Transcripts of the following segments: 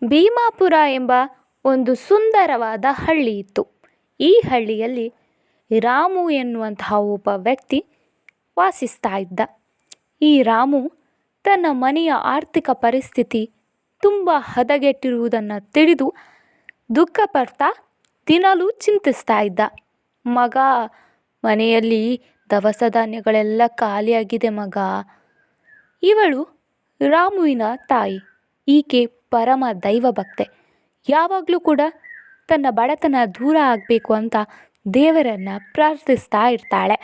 ಭೀಮಾಪುರ ಎಂಬ ಒಂದು ಸುಂದರವಾದ ಹಳ್ಳಿ ಇತ್ತು. ಈ ಹಳ್ಳಿಯಲ್ಲಿ ರಾಮು ಎನ್ನುವಂತಹ ಒಬ್ಬ ವ್ಯಕ್ತಿ ವಾಸಿಸ್ತಾ ಇದ್ದ. ಈ ರಾಮು ತನ್ನ ಮನೆಯ ಆರ್ಥಿಕ ಪರಿಸ್ಥಿತಿ ತುಂಬ ಹದಗೆಟ್ಟಿರುವುದನ್ನು ತಿಳಿದು ದುಃಖಪಡ್ತಾ ದಿನಲೂ ಚಿಂತಿಸ್ತಾ ಇದ್ದ. ಮಗ, ಮನೆಯಲ್ಲಿ ದವಸ ಧಾನ್ಯಗಳೆಲ್ಲ ಖಾಲಿಯಾಗಿದೆ ಮಗ. ಇವಳು ರಾಮುವಿನ ತಾಯಿ. ಈಕೆ ಪರಮ ದೈವ ಭಕ್ತೆ. ಯಾವಾಗಲೂ ಕೂಡ ತನ್ನ ಬಡತನ ದೂರ ಆಗಬೇಕು ಅಂತ ದೇವರನ್ನು ಪ್ರಾರ್ಥಿಸ್ತಾ ಇರ್ತಾಳೆ.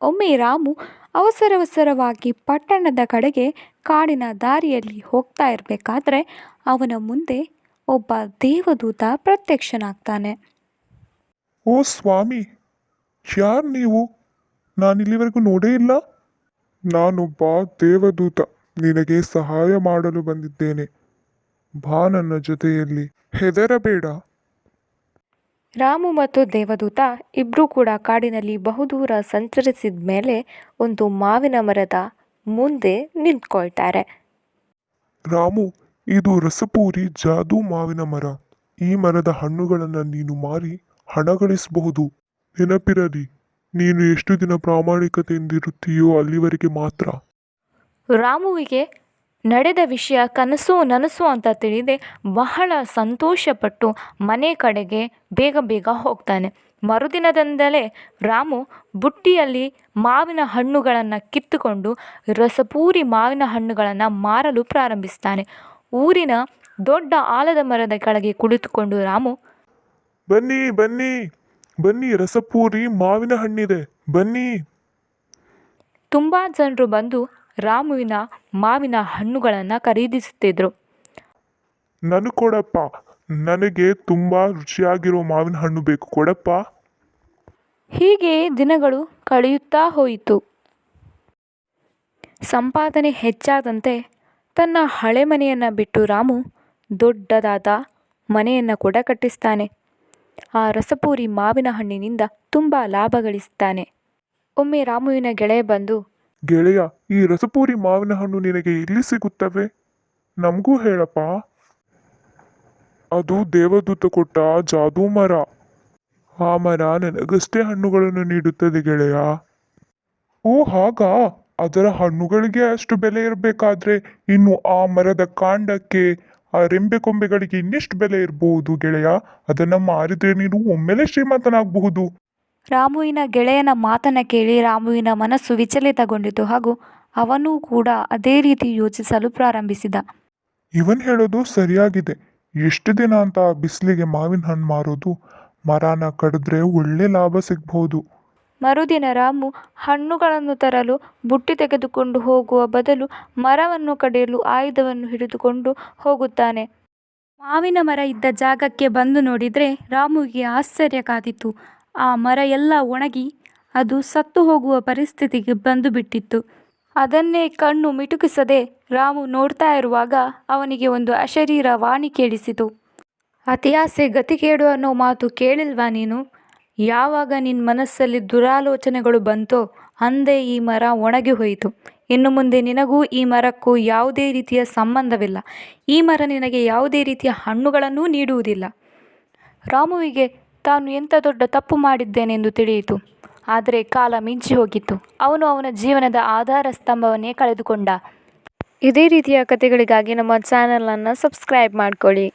ಒಮ್ಮೆ ರಾಮು ಅವಸರವಾಗಿ ಪಟ್ಟಣದ ಕಡೆಗೆ ಕಾಡಿನ ದಾರಿಯಲ್ಲಿ ಹೋಗ್ತಾ ಇರಬೇಕಾದ್ರೆ ಅವನ ಮುಂದೆ ಒಬ್ಬ ದೇವದೂತ ಪ್ರತ್ಯಕ್ಷನಾಗ್ತಾನೆ. ಓ ಸ್ವಾಮಿ, ಯಾರು ನೀವು? ನಾನಿಲ್ಲಿವರೆಗೂ ನೋಡೇ ಇಲ್ಲ. ನಾನೊಬ್ಬ ದೇವದೂತ, ನಿನಗೆ ಸಹಾಯ ಮಾಡಲು ಬಂದಿದ್ದೇನೆ. ಬಾ ನನ್ನ ಜೊತೆಯಲ್ಲಿ, ಹೆದರಬೇಡ. ರಾಮು ಮತ್ತು ದೇವದೂತ ಇಬ್ಬರೂ ಕೂಡ ಕಾಡಿನಲ್ಲಿ ಬಹುದೂರ ಸಂಚರಿಸಿದ ಮೇಲೆ ಒಂದು ಮಾವಿನ ಮರದ ಮುಂದೆ ನಿಂತ್ಕೊಳ್ತಾರೆ. ರಾಮು, ಇದು ರಸಪೂರಿ ಜಾದೂ ಮಾವಿನ ಮರ. ಈ ಮರದ ಹಣ್ಣುಗಳನ್ನು ನೀನು ಮಾರಿ ಹಣ ಗಳಿಸಬಹುದು. ನೆನಪಿರಲಿ, ನೀನು ಎಷ್ಟು ದಿನ ಪ್ರಾಮಾಣಿಕತೆಯಿಂದಿರುತ್ತೀಯೋ ಅಲ್ಲಿವರೆಗೆ ಮಾತ್ರ. ರಾಮುವಿಗೆ ನಡೆದ ವಿಷಯ ಕನಸು ನನಸು ಅಂತ ತಿಳಿದೆ ಬಹಳ ಸಂತೋಷಪಟ್ಟು ಮನೆ ಕಡೆಗೆ ಬೇಗ ಹೋಗ್ತಾನೆ. ಮರುದಿನದಿಂದಲೇ ರಾಮು ಬುಟ್ಟಿಯಲ್ಲಿ ಮಾವಿನ ಹಣ್ಣುಗಳನ್ನು ಕಿತ್ತುಕೊಂಡು ರಸಪೂರಿ ಮಾವಿನ ಹಣ್ಣುಗಳನ್ನು ಮಾರಲು ಪ್ರಾರಂಭಿಸ್ತಾನೆ. ಊರಿನ ದೊಡ್ಡ ಆಲದ ಮರದ ಕೆಳಗೆ ಕುಳಿತುಕೊಂಡು ರಾಮು, ಬನ್ನಿ ಬನ್ನಿ ಬನ್ನಿ, ರಸಪೂರಿ ಮಾವಿನ ಹಣ್ಣಿದೆ, ಬನ್ನಿ. ತುಂಬ ಜನರು ಬಂದು ರಾಮುವಿನ ಮಾವಿನ ಹಣ್ಣುಗಳನ್ನು ಖರೀದಿಸುತ್ತಿದ್ರು. ನನಗೆ ಕೊಡಪ್ಪ, ನನಗೆ ತುಂಬ ರುಚಿಯಾಗಿರೋ ಮಾವಿನ ಹಣ್ಣು ಬೇಕು, ಕೊಡಪ್ಪ. ಹೀಗೆ ದಿನಗಳು ಕಳೆಯುತ್ತಾ ಹೋಯಿತು. ಸಂಪಾದನೆ ಹೆಚ್ಚಾದಂತೆ ತನ್ನ ಹಳೆ ಮನೆಯನ್ನು ಬಿಟ್ಟು ರಾಮು ದೊಡ್ಡದಾದ ಮನೆಯನ್ನು ಕೂಡ ಕಟ್ಟಿಸ್ತಾನೆ. ಆ ರಸಪೂರಿ ಮಾವಿನ ಹಣ್ಣಿನಿಂದ ತುಂಬ ಲಾಭ ಗಳಿಸ್ತಾನೆ. ಒಮ್ಮೆ ರಾಮುವಿನ ಗೆಳೆಯ ಬಂದು, ಗೆಳೆಯ, ಈ ರಸಪೂರಿ ಮಾವಿನ ಹಣ್ಣು ನಿನಗೆ ಎಲ್ಲಿ ಸಿಗುತ್ತವೆ? ನಮಗೂ ಹೇಳಪ್ಪ. ಅದು ದೇವದೂತ ಕೊಟ್ಟ ಜಾದೂ ಮರ. ಆ ಮರ ನನಗಷ್ಟೇ ಹಣ್ಣುಗಳನ್ನು ನೀಡುತ್ತದೆ ಗೆಳೆಯ. ಓ ಹಾಗಾ? ಅದರ ಹಣ್ಣುಗಳಿಗೆ ಅಷ್ಟು ಬೆಲೆ ಇರಬೇಕಾದ್ರೆ ಇನ್ನು ಆ ಮರದ ಕಾಂಡಕ್ಕೆ, ಆ ರೆಂಬೆ ಕೊಂಬೆಗಳಿಗೆ ಇನ್ನೆಷ್ಟು ಬೆಲೆ ಇರಬಹುದು ಗೆಳೆಯ? ಅದನ್ನು ಮಾರಿದ್ರೆ ನೀನು ಒಮ್ಮೆಲೆ ಶ್ರೀಮಂತನಾಗಬಹುದು. ರಾಮುವಿನ ಗೆಳೆಯನ ಮಾತನ್ನು ಕೇಳಿ ರಾಮುವಿನ ಮನಸ್ಸು ವಿಚಲಿತಗೊಂಡಿತು ಹಾಗೂ ಅವನೂ ಕೂಡ ಅದೇ ರೀತಿ ಯೋಚಿಸಲು ಪ್ರಾರಂಭಿಸಿದ. ಇವನ್ ಹೇಳೋದು ಸರಿಯಾಗಿದೆ. ಎಷ್ಟು ದಿನ ಅಂತ ಬಿಸಿಲಿಗೆ ಮಾವಿನ ಹಣ್ಣು ಮಾರೋದು? ಮರನ ಕಡಿದ್ರೆ ಒಳ್ಳೆ ಲಾಭ ಸಿಗ್ಬಹುದು. ಮರುದಿನ ರಾಮು ಹಣ್ಣುಗಳನ್ನು ತರಲು ಬುಟ್ಟಿ ತೆಗೆದುಕೊಂಡು ಹೋಗುವ ಬದಲು ಮರವನ್ನು ಕಡಿಯಲು ಆಯುಧವನ್ನು ಹಿಡಿದುಕೊಂಡು ಹೋಗುತ್ತಾನೆ. ಮಾವಿನ ಮರ ಇದ್ದ ಜಾಗಕ್ಕೆ ಬಂದು ನೋಡಿದರೆ ರಾಮುವಿಗೆ ಆಶ್ಚರ್ಯ ಕಾದಿತು. ಆ ಮರ ಎಲ್ಲ ಒಣಗಿ ಅದು ಸತ್ತು ಹೋಗುವ ಪರಿಸ್ಥಿತಿಗೆ ಬಂದು ಬಿಟ್ಟಿತ್ತು. ಅದನ್ನೇ ಕಣ್ಣು ಮಿಟುಕಿಸದೆ ರಾಮು ನೋಡ್ತಾ ಇರುವಾಗ ಅವನಿಗೆ ಒಂದು ಅಶರೀರ ವಾಣಿ ಕೇಳಿಸಿತು. ಅತಿಯಾಸೆ ಗತಿಕೇಡು ಅನ್ನೋ ಮಾತು ಕೇಳಿಲ್ವಾ ನೀನು? ಯಾವಾಗ ನಿನ್ನ ಮನಸ್ಸಲ್ಲಿ ದುರಾಲೋಚನೆಗಳು ಬಂತೋ ಅಂದೇ ಈ ಮರ ಒಣಗಿ ಹೋಯಿತು. ಇನ್ನು ಮುಂದೆ ನಿನಗೂ ಈ ಮರಕ್ಕೂ ಯಾವುದೇ ರೀತಿಯ ಸಂಬಂಧವಿಲ್ಲ. ಈ ಮರ ನಿನಗೆ ಯಾವುದೇ ರೀತಿಯ ಹಣ್ಣುಗಳನ್ನೂ ನೀಡುವುದಿಲ್ಲ. ರಾಮುವಿಗೆ ತಾನು ಎಂಥ ದೊಡ್ಡ ತಪ್ಪು ಮಾಡಿದ್ದೇನೆಂದು ತಿಳಿಯಿತು. ಆದರೆ ಕಾಲ ಮಿಂಚಿ ಹೋಗಿತ್ತು. ಅವನು ಅವನ ಜೀವನದ ಆಧಾರ ಸ್ತಂಭವನ್ನೇ ಕಳೆದುಕೊಂಡ. ಇದೇ ರೀತಿಯ ಕಥೆಗಳಿಗಾಗಿ ನಮ್ಮ ಚಾನಲನ್ನು ಸಬ್ಸ್ಕ್ರೈಬ್ ಮಾಡ್ಕೊಳ್ಳಿ.